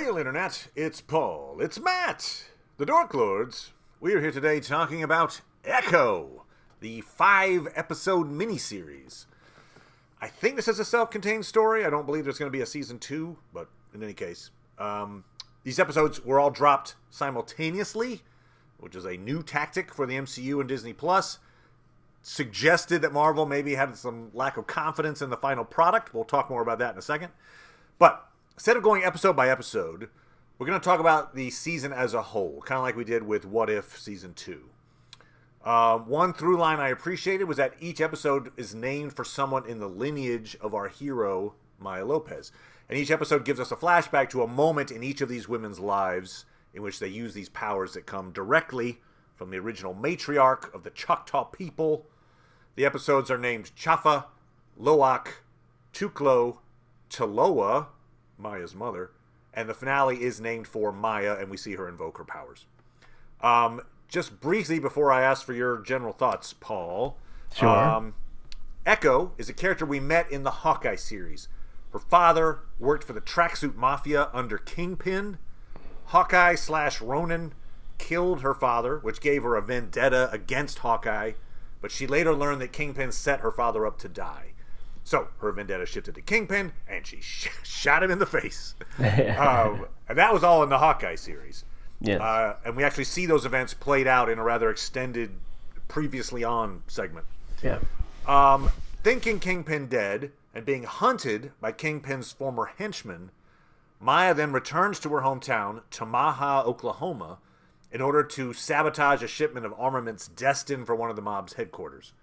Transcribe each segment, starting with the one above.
Hail Internet, it's Paul, it's Matt, the Dork Lords. We are here today talking about Echo, the 5-episode miniseries. I think this is a self-contained story. I don't believe there's going to be a season 2, but in any case, these episodes were all dropped simultaneously, which is a new tactic for the MCU and Disney Plus. Suggested that Marvel maybe had some lack of confidence in the final product. We'll talk more about that in a second. But instead of going episode by episode, we're going to talk about the season as a whole, kind of like we did with What If Season 2. One through line I appreciated was that each episode is named for someone in the lineage of our hero, Maya Lopez. And each episode gives us a flashback to a moment in each of these women's lives in which they use these powers that come directly from the original matriarch of the Choctaw people. The episodes are named Chafa, Loak, Tuklo, Taloa, Maya's mother, and the finale is named for Maya, and we see her invoke her powers. Just briefly before I ask for your general thoughts, Paul. Sure. Echo is a character we met in the Hawkeye series. Her father worked for the Tracksuit Mafia under Kingpin. Hawkeye/Ronin killed her father, which gave her a vendetta against Hawkeye, but she later learned that Kingpin set her father up to die. So her vendetta shifted to Kingpin, and she shot him in the face. And that was all in the Hawkeye series. Yes. And we actually see those events played out in a rather extended, previously on segment. Yeah. Thinking Kingpin dead and being hunted by Kingpin's former henchman, Maya then returns to her hometown, Tamaha, Oklahoma, in order to sabotage a shipment of armaments destined for one of the mob's headquarters.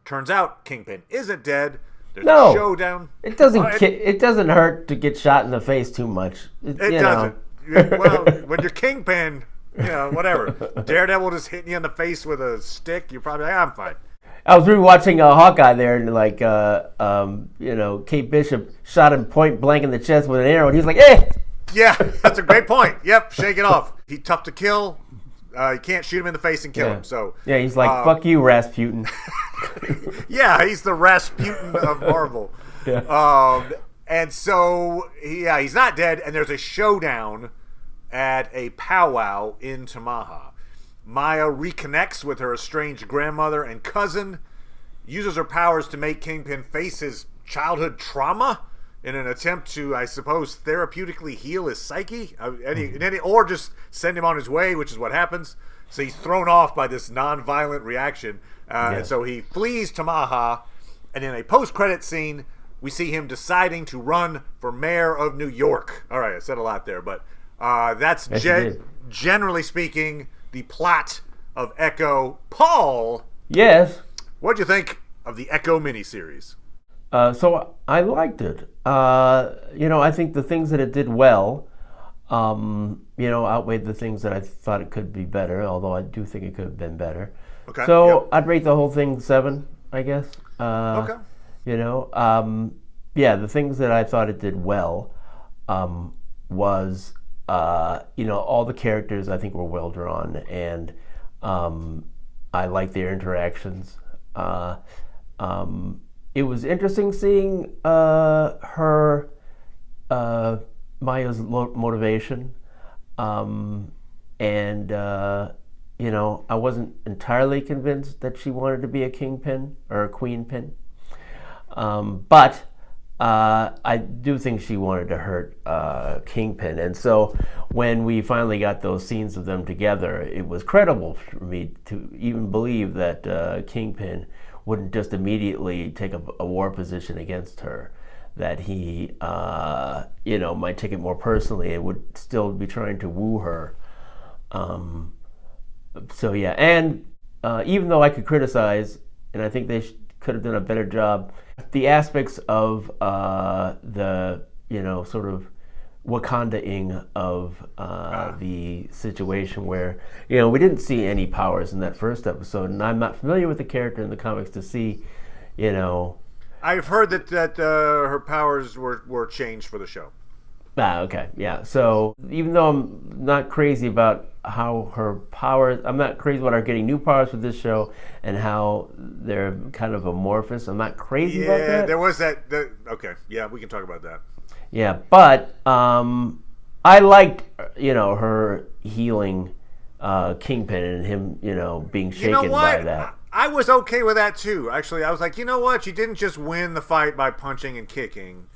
Turns out Kingpin isn't dead. There's a showdown. It doesn't hurt to get shot in the face too much. It doesn't. Well, when you're Kingpin, whatever. Daredevil just hitting you in the face with a stick, you're probably like, I'm fine. I was rewatching Hawkeye there, and Kate Bishop shot him point blank in the chest with an arrow, and he's like, "Eh." Yeah, that's a great point. Yep, shake it off. He's tough to kill. You can't shoot him in the face and kill him. So yeah, he's like, "Fuck you, Rasputin." Yeah, he's the Rasputin of Marvel. Yeah. And so, he's not dead, and there's a showdown at a powwow in Tamaha. Maya reconnects with her estranged grandmother and cousin, uses her powers to make Kingpin face his childhood trauma in an attempt to, I suppose, therapeutically heal his psyche, or just send him on his way, which is what happens. So he's thrown off by this non-violent reaction, and so he flees Tamaha, and in a post-credit scene, we see him deciding to run for mayor of New York. All right, I said a lot there, but that's generally speaking the plot of Echo. Paul, yes, what'd you think of the Echo miniseries? So I liked it. I think the things that it did well, outweighed the things that I thought it could be better, although I do think it could have been better. Okay. So I'd rate the whole thing 7, I guess. Okay. The things that I thought it did well was, all the characters I think were well drawn, and I liked their interactions. It was interesting seeing her, Maya's motivation, I wasn't entirely convinced that she wanted to be a kingpin or a queenpin, but I do think she wanted to hurt Kingpin, and so when we finally got those scenes of them together, it was credible for me to even believe that Kingpin wouldn't just immediately take a war position against her, that he, might take it more personally and would still be trying to woo her. And even though I could criticize, and I think they could have done a better job, the aspects of the, sort of Wakanda-ing of the situation where, we didn't see any powers in that first episode, and I'm not familiar with the character in the comics to see, I've heard that her powers were changed for the show. Okay, yeah. So even though I'm not crazy about how her powers, I'm not crazy about her getting new powers for this show and how they're kind of amorphous. I'm not crazy about that. Yeah, there was that. Okay, yeah, we can talk about that. Yeah, but I liked, her healing Kingpin and him, being shaken by that. I was okay with that too. Actually, I was like, you know what? She didn't just win the fight by punching and kicking.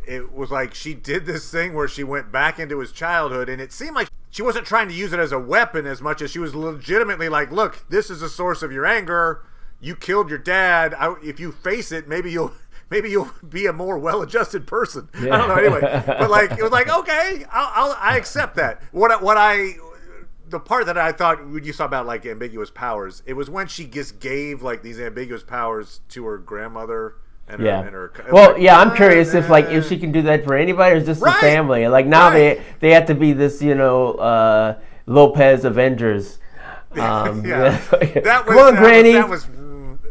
It was like she did this thing where she went back into his childhood, and it seemed like she wasn't trying to use it as a weapon as much as she was legitimately like, look, this is a source of your anger. You killed your dad. If you face it, maybe you'll be a more well-adjusted person. Yeah. I don't know. Anyway, but like it was like, okay, I accept that. The part that I thought when you saw about like ambiguous powers, it was when she just gave like these ambiguous powers to her grandmother. And her, well, like, I'm curious if she can do that for anybody or just the family. Like now they have to be this, Lopez Avengers. That was, come on, Granny. That was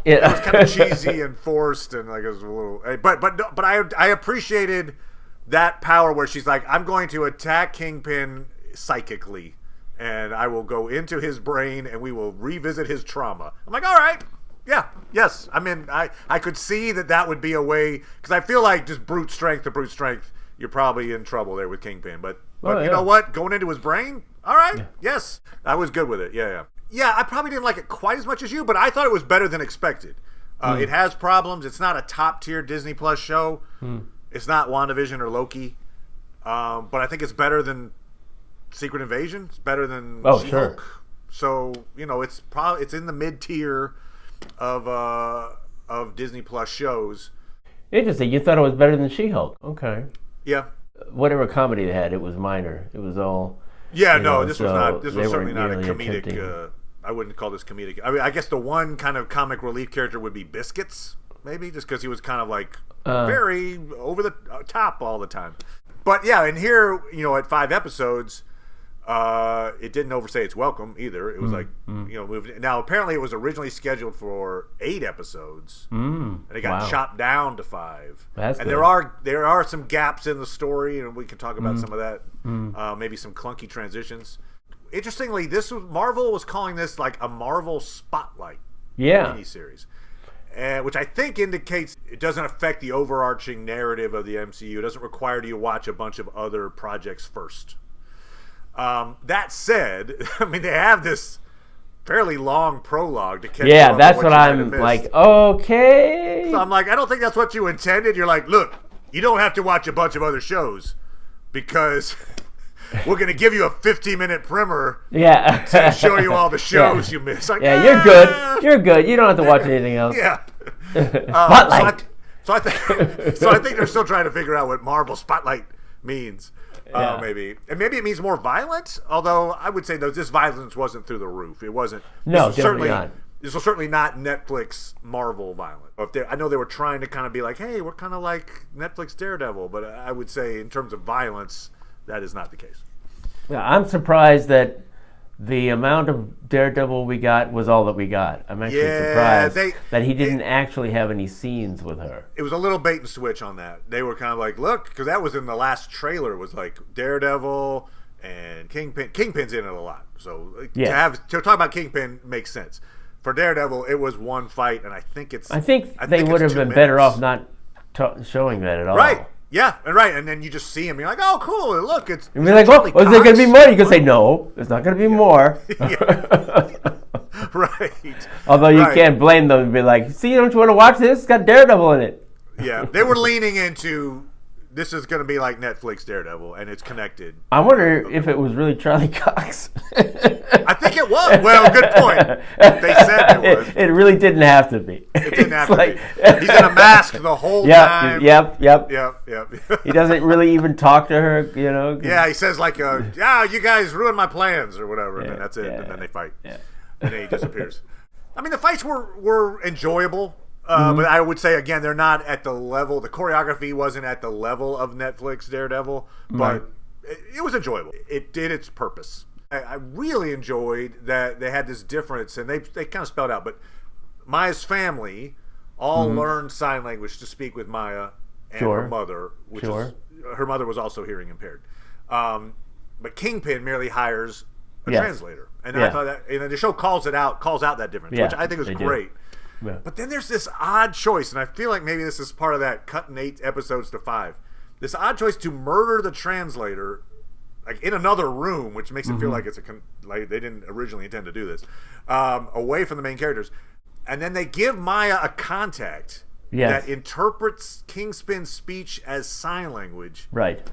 kind of cheesy and forced, and like it was a little. But I appreciated that power where she's like, I'm going to attack Kingpin psychically, and I will go into his brain, and we will revisit his trauma. I'm like, all right. Yeah, yes. I mean, I could see that would be a way, because I feel like just brute strength to brute strength, you're probably in trouble there with Kingpin. But you know what? Going into his brain? All right, yes. I was good with it. Yeah. Yeah, I probably didn't like it quite as much as you, but I thought it was better than expected. It has problems. It's not a top-tier Disney Plus show. It's not WandaVision or Loki. But I think it's better than Secret Invasion. It's better than She-Hulk. Sure. So, it's in the mid-tier of Disney Plus shows. Interesting. You thought it was better than She-Hulk. Okay. Yeah. Whatever comedy they had, it was minor. It was all. Yeah. This was certainly not a comedic. I wouldn't call this comedic. I mean, I guess the one kind of comic relief character would be Biscuits, maybe, just because he was kind of like very over the top all the time. But yeah, and here, at 5 episodes. It didn't overstay its welcome either. It was moved. Now apparently it was originally scheduled for 8 episodes, and it got chopped down to 5. That's and good. there are some gaps in the story, and we can talk about some of that. Maybe some clunky transitions. Interestingly, Marvel was calling this like a Marvel Spotlight miniseries, which I think indicates it doesn't affect the overarching narrative of the MCU. It doesn't require you to watch a bunch of other projects first. That said, I mean, they have this fairly long prologue to catch up. That's what I'm like, okay. So I'm like, I don't think that's what you intended. You're like, look, you don't have to watch a bunch of other shows because we're going to give you a 15-minute primer to show you all the shows you missed. Like, you're good. You're good. You don't have to watch anything else. Yeah. Spotlight. So I think they're still trying to figure out what Marvel Spotlight means. Maybe it means more violent. Although I would say this violence wasn't through the roof. It wasn't. No, definitely not. This was certainly not Netflix Marvel violent. I know they were trying to kind of be like, hey, we're kind of like Netflix Daredevil, but I would say in terms of violence, that is not the case. Yeah, I'm surprised that the amount of Daredevil we got was all that we got. I'm actually surprised that he didn't actually have any scenes with her. It was a little bait and switch on that. They were kind of like, look, because that was in the last trailer, was like Daredevil and Kingpin. Kingpin's in it a lot. So to talk about Kingpin makes sense. For Daredevil, it was one fight, and I think they would have been better off not showing that at all. Right. Yeah, and then you just see him. You're like, oh, cool. Look, it's. And you're like, well, is there going to be more? You can say, no, there's not going to be more. Right. Although you can't blame them and be like, see, don't you want to watch this? It's got Daredevil in it. Yeah, they were leaning into this is going to be like Netflix Daredevil, and it's connected. I wonder if it was really Charlie Cox. I think it was. Well, good point. They said it was. It really didn't have to be. It didn't have to be. He's in a mask the whole time. Yep. He doesn't really even talk to her, Yeah, he says like, you guys ruined my plans or whatever, and then that's it. And then they fight. Yeah. And then he disappears. I mean, the fights were enjoyable. But I would say, again, they're not at the level. The choreography wasn't at the level of Netflix Daredevil, but it was enjoyable. It did its purpose. I really enjoyed that they had this difference, and they kind of spelled out, but Maya's family all learned sign language to speak with Maya and her mother, which is, her mother was also hearing impaired. But Kingpin merely hires a translator. And I thought that, and the show calls out that difference, which I think was great. Yeah. But then there's this odd choice, and I feel like maybe this is part of that cutting 8 episodes to 5. This odd choice to murder the translator like in another room, which makes it feel like it's like they didn't originally intend to do this, away from the main characters. And then they give Maya a contact that interprets Kingpin's speech as sign language. Right.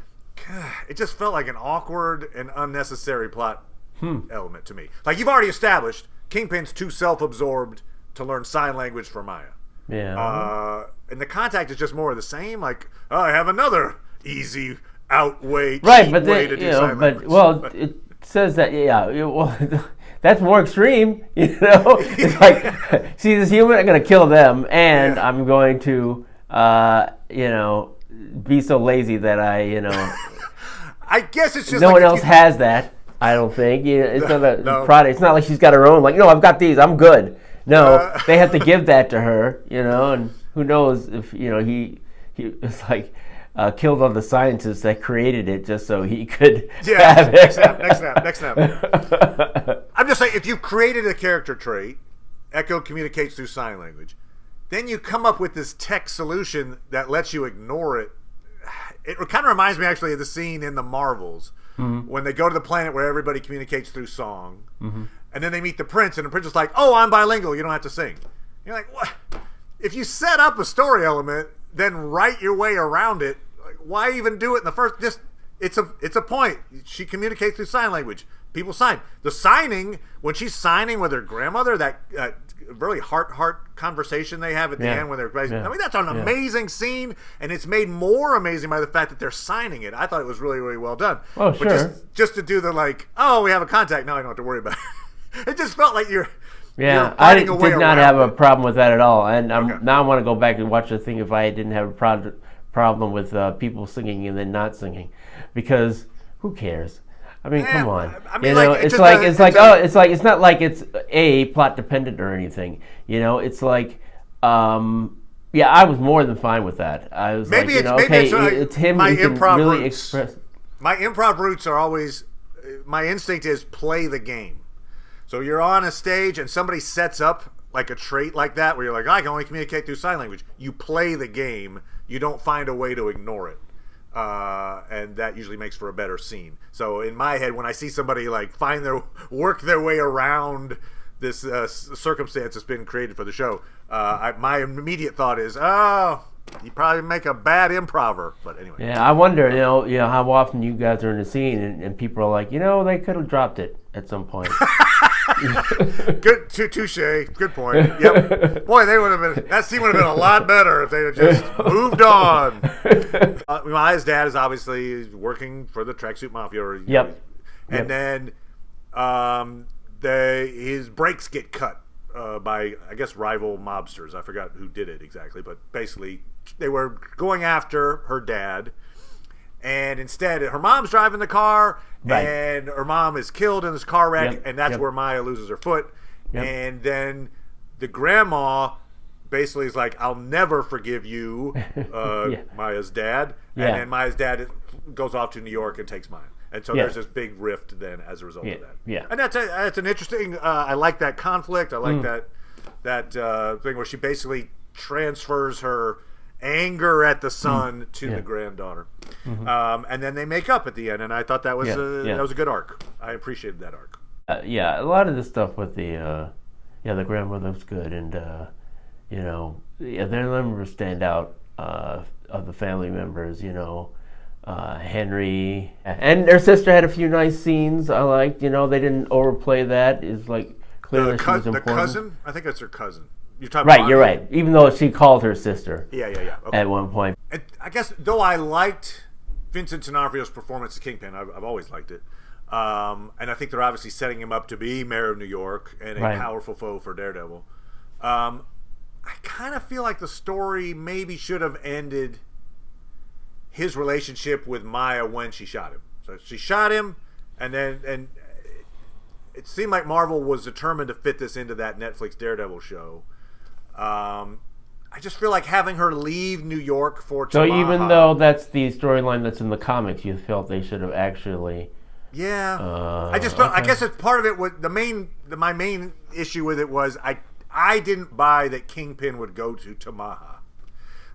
It just felt like an awkward and unnecessary plot element to me. Like, you've already established Kingpin's too self-absorbed to learn sign language for Maya. Yeah. And the contact is just more of the same. Like, oh, I have another easy way to do sign language. It says that, that's more extreme, It's like, see this human, I'm going to kill them, and I'm going to, be so lazy that I guess it's just no one else has that. I don't think it's not a product. It's not like she's got her own. Like, no, I've got these. I'm good. No, they have to give that to her, and who knows if he was like. Killed all the scientists that created it just so he could have it. Next snap. I'm just saying, if you've created a character trait, Echo communicates through sign language, then you come up with this tech solution that lets you ignore it. It kind of reminds me, actually, of the scene in the Marvels when they go to the planet where everybody communicates through song, and then they meet the prince, and the prince is like, "Oh, I'm bilingual. You don't have to sing." You're like, what? If you set up a story element, then write your way around it. Why even do it in the first? It's a point. She communicates through sign language. People sign. The signing, when she's signing with her grandmother, that really heart conversation they have at the end when they're. I mean, that's an amazing scene, and it's made more amazing by the fact that they're signing it. I thought it was really, really well done. Oh, sure. But just to do the we have a contact. Now I don't have to worry about it. It just felt like you're. Yeah, I did not have a problem with that at all, and now I want to go back and watch the thing if I didn't have a problem with people singing and then not singing, because who cares? I mean, come on. I mean, it's not like it's plot dependent or anything. It's like, I was more than fine with that. I was it's him. My who improv can really roots. express. My improv roots are always. My instinct is play the game. So you're on a stage and somebody sets up like a trait like that, where you're like, I can only communicate through sign language. You play the game. You don't find a way to ignore it. And that usually makes for a better scene. So in my head, when I see somebody like work their way around this circumstance that's been created for the show, my immediate thought is, you probably make a bad improver. But anyway. Yeah, I wonder, how often you guys are in the scene and people are like, they could have dropped it at some point. Good, touche. Good point. Yep. Boy, that scene would have been a lot better if they had just moved on. Maya's dad is obviously working for the Tracksuit Mafia. And then his brakes get cut by, I guess, rival mobsters. I forgot who did it exactly, but basically they were going after her dad. And instead, her mom's driving the car, and her mom is killed in this car wreck, and that's where Maya loses her foot. And then the grandma basically is like, I'll never forgive you, Maya's dad. And then Maya's dad goes off to New York and takes Maya. And so there's this big rift then as a result of that. Yeah. And that's an interesting, I like that conflict. I like that thing where she basically transfers her anger at the son to the granddaughter, and then they make up at the end, and I thought that was a good arc. I appreciated that arc. A lot of the stuff with the grandmother was good, and their members stand out of the family members. Henry and their sister had a few nice scenes. I liked. They didn't overplay that. Is like clearly she was important. The cousin, I think that's her cousin. You're talking right, you're right. Even though she called her sister. Yeah. Okay. At one point. And I guess, though I liked Vincent D'Onofrio's performance as Kingpin, I've always liked it. And I think they're obviously setting him up to be mayor of New York and a powerful foe for Daredevil. I kind of feel like the story maybe should have ended his relationship with Maya when she shot him. So she shot him, and it seemed like Marvel was determined to fit this into that Netflix Daredevil show. I just feel like having her leave New York for Tamaha. So even though that's the storyline that's in the comics, you felt they should have actually. Yeah, I just felt. Okay. I guess it's part of it. Was my main issue with it was I didn't buy that Kingpin would go to Tamaha.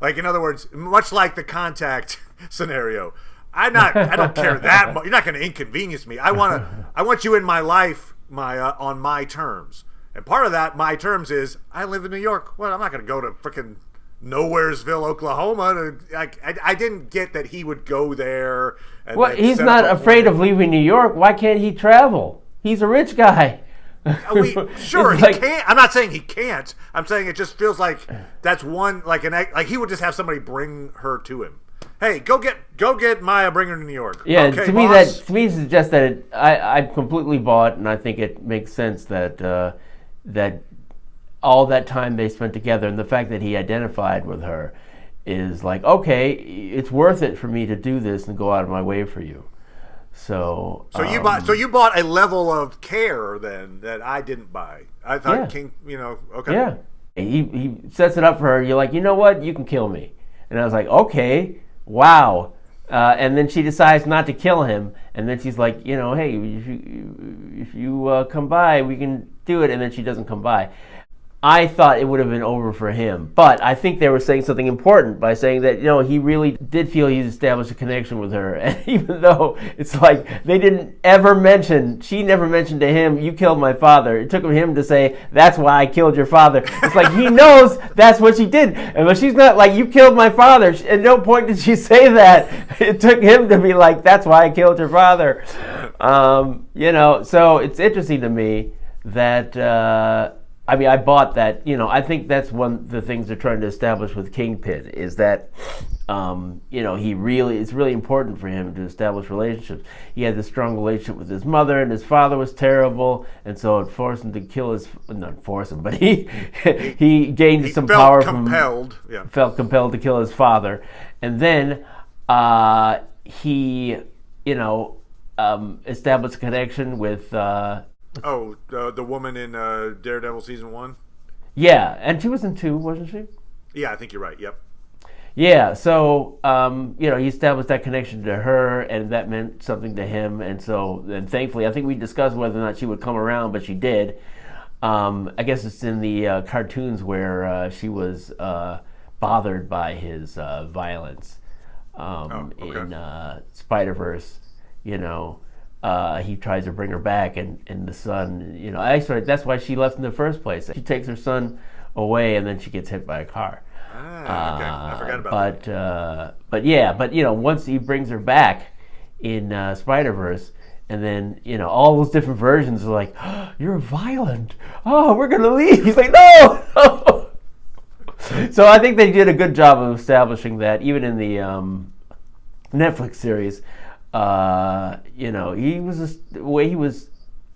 Like, in other words, much like the Contact scenario, I don't care that much. You're not going to inconvenience me. I want you in my life, on my terms. And part of that, my terms, is I live in New York. Well, I'm not going to go to freaking Nowheresville, Oklahoma. I didn't get that he would go there. And well, he's not afraid of leaving New York. Why can't he travel? He's a rich guy. Sure, he can't. I'm not saying he can't. I'm saying it just feels like that's one, like he would just have somebody bring her to him. Hey, go get Maya, bring her to New York. Yeah, okay, to me suggests that I completely bought, and I think it makes sense that that all that time they spent together, and the fact that he identified with her, is like, okay, it's worth it for me to do this and go out of my way for you. So you bought a level of care then that I didn't buy. I thought King, okay. Yeah, he sets it up for her. You're like, you know what, you can kill me, and I was like, okay, wow. And then she decides not to kill him, and then she's like, hey, if you come by, we can do it. And then she doesn't come by. I thought it would have been over for him, but I think they were saying something important by saying that he really did feel he's established a connection with her, and even though it's like she never mentioned to him, "You killed my father." It took him to say, "That's why I killed your father." It's like he knows that's what she did, and but she's not like, "You killed my father." At no point did she say that. It took him to be like, "That's why I killed your father." So it's interesting to me that. I bought that. I think that's one of the things they're trying to establish with Kingpin is that, it's really important for him to establish relationships. He had this strong relationship with his mother, and his father was terrible, and so it forced him to kill not force him, but he gained some power felt compelled to kill his father, and then he established a connection with. The woman in Daredevil season 1? Yeah, and she was in 2, wasn't she? Yeah, I think you're right, yep. Yeah, so, he established that connection to her, and that meant something to him, and thankfully, I think we discussed whether or not she would come around, but she did. I guess it's in the cartoons where she was bothered by his violence in Spider-Verse, he tries to bring her back, and the son, that's why she left in the first place. She takes her son away, and then she gets hit by a car. Okay. I forgot about that. But once he brings her back in Spider-Verse, and then, all those different versions are like, oh, you're violent. Oh, we're going to leave. He's like, no. So I think they did a good job of establishing that, even in the Netflix series. He was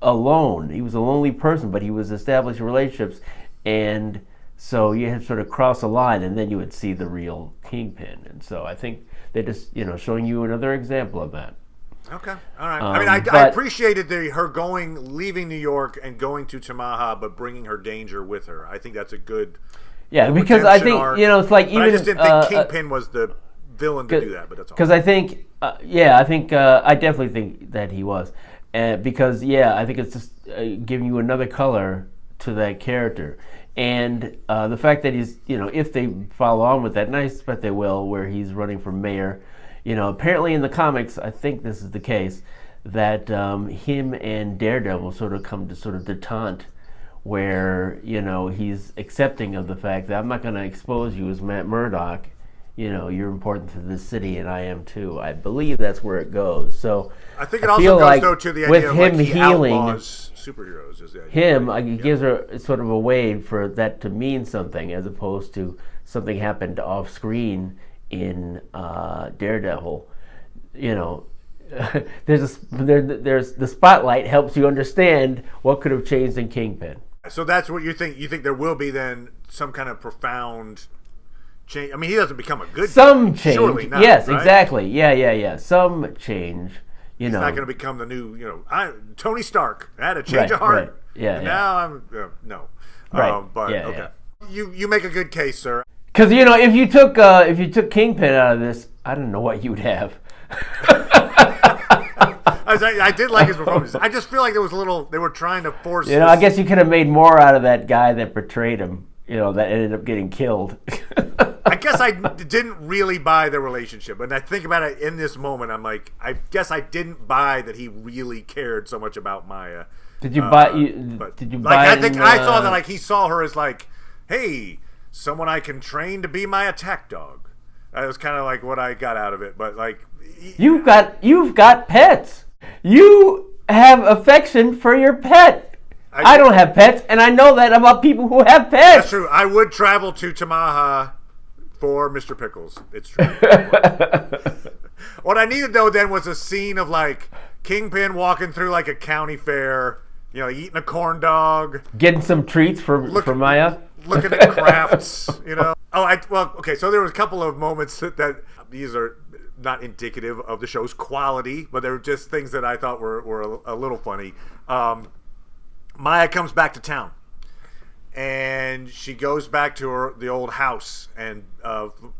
alone. He was a lonely person, but he was establishing relationships, and so you had to sort of cross a line, and then you would see the real Kingpin. And so I think they're just showing you another example of that. Okay, all right. I appreciated her leaving New York and going to Tamaha, but bringing her danger with her. I think that's a good. Yeah, because I think it's like even. I just didn't think Kingpin was the villain to do that, but that's all. Because I think, I definitely think that he was, because I think it's just giving you another color to that character, and the fact that he's, if they follow on with that, and I suspect they will, where he's running for mayor, apparently in the comics, I think this is the case, that him and Daredevil sort of come to sort of detente, where he's accepting of the fact that I'm not going to expose you as Matt Murdock. You're important to this city, and I am too. I believe that's where it goes. So I think it also goes though to the idea of him he healing outlaws superheroes. Is the idea. He gives her sort of a way for that to mean something, as opposed to something happened off screen in Daredevil. There's the spotlight helps you understand what could have changed in Kingpin. So that's what you think. You think there will be then some kind of profound change. I mean, he doesn't become a good some change. Surely not, yes, right? Exactly. Yeah. Some change. He's not going to become the new. Tony Stark. I had a change of heart. Right. Yeah. And now I'm no. Right. But okay. You make a good case, sir. Because if you took Kingpin out of this, I don't know what you would have. I did like his performance. I just feel like there was a little. They were trying to force. I guess you could have made more out of that guy that portrayed him. That ended up getting killed. I guess I didn't really buy the relationship. And I think about it in this moment, I'm like, I guess I didn't buy that he really cared so much about Maya. Did you buy? Did you like, buy? I think I saw that like he saw her as like, hey, someone I can train to be my attack dog. That was kind of like what I got out of it. But like, you've got pets. You have affection for your pet. I don't have pets, and I know that about people who have pets. That's true. I would travel to Tamaha for Mr. Pickles. It's true. What I needed, though, then was a scene of, like, Kingpin walking through, like, a county fair, you know, eating a corn dog. Getting some treats for Maya. Looking at crafts, you know. Okay, so there was a couple of moments that these are not indicative of the show's quality, but they were just things that I thought were a little funny. Maya comes back to town, and she goes back to the old house and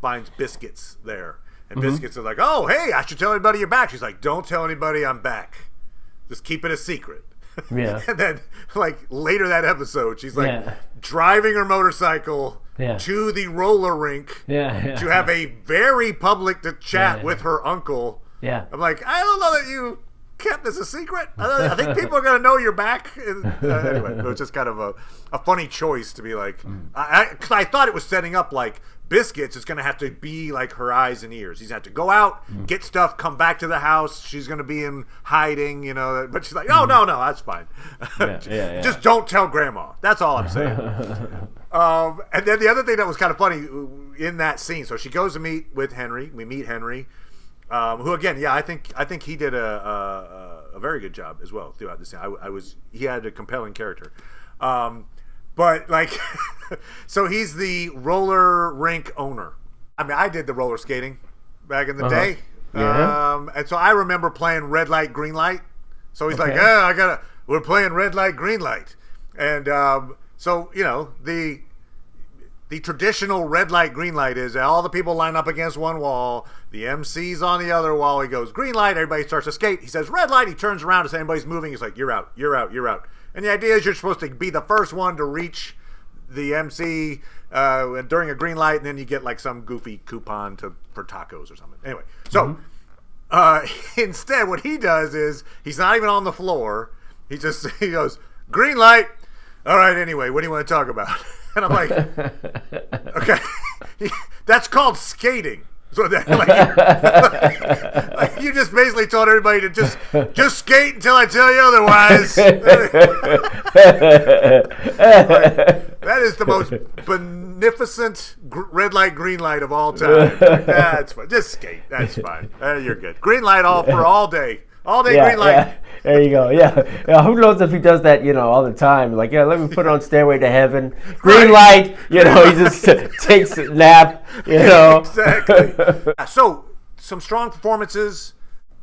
finds Biscuits there. And Biscuits are like, oh, hey, I should tell everybody you're back. She's like, don't tell anybody I'm back. Just keep it a secret. Yeah. And then, like, later that episode, she's like driving her motorcycle to the roller rink to have a very public chat with her uncle. Yeah. I'm like, I don't know that you kept this a secret. I think people are going to know you're back. Anyway, it was just kind of a funny choice to be like, because I thought it was setting up like Biscuits is going to have to be like her eyes and ears. He's going to have to go out, get stuff, come back to the house. She's going to be in hiding, you know. But she's like, oh, no, that's fine. Just don't tell Grandma. That's all I'm saying. And then the other thing that was kind of funny in that scene, so she goes to meet with Henry. We meet Henry. Who again? Yeah, I think he did a very good job as well throughout the scene. He had a compelling character, but like, so he's the roller rink owner. I mean, I did the roller skating back in the day, and so I remember playing red light, green light. So he's like, we're playing red light, green light, and so you know the traditional red light, green light is all the people line up against one wall. The MC's on the other wall. He goes, green light, everybody starts to skate. He says, red light. He turns around as anybody's moving. He's like, you're out, you're out, you're out. And the idea is you're supposed to be the first one to reach the MC during a green light, and then you get like some goofy coupon for tacos or something. Anyway, so instead what he does is he's not even on the floor. He goes, green light. All right, anyway, what do you want to talk about? And I'm like, okay, that's called skating. So that, like you just basically told everybody to just skate until I tell you otherwise. That is the most beneficent red light, green light of all time. That's fine. Just skate. That's fine. You're good. Green light for all day. All day green light. Yeah. There you go. Yeah. Who knows if he does that, all the time? Like, let me put on Stairway to Heaven. Green light. He just takes a nap. Exactly. So, some strong performances.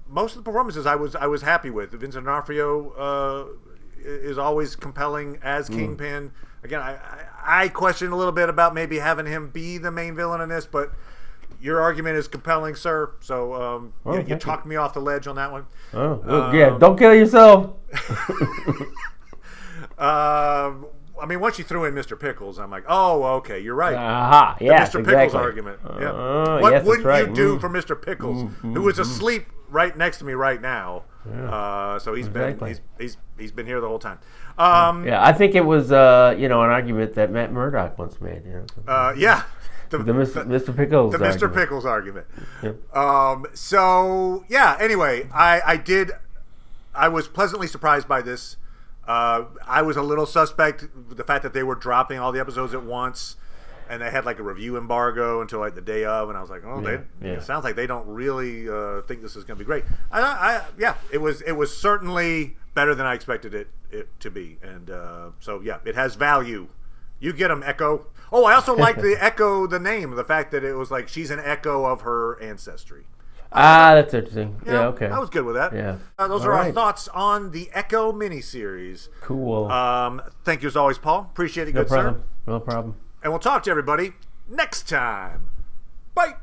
Most of the performances I was happy with. Vincent D'Onofrio is always compelling as Kingpin. Again, I question a little bit about maybe having him be the main villain in this, but your argument is compelling, sir. So you talked me off the ledge on that one. Don't kill yourself. I mean, once you threw in Mr. Pickles, I'm like, oh, okay, you're right. Yes, the Mr. Pickles argument. What wouldn't you do for Mr. Pickles, who is asleep right next to me right now? So he's been here the whole time. I think it was an argument that Matt Murdock once made. The Mr. Pickles the argument. Mr. Pickles argument. Yep. Anyway, I was pleasantly surprised by this. I was a little suspect the fact that they were dropping all the episodes at once, and they had like a review embargo until like the day of, and I was like, it sounds like they don't really think this is going to be great. It was certainly better than I expected it to be, and it has value. You get them, Echo. Oh, I also like the Echo, the name, the fact that it was like she's an echo of her ancestry. That's interesting. Okay. I was good with that. Yeah. Those are our thoughts on the Echo miniseries. Cool. Thank you as always, Paul. Appreciate it, No good problem. sir. No problem. And we'll talk to everybody next time. Bye.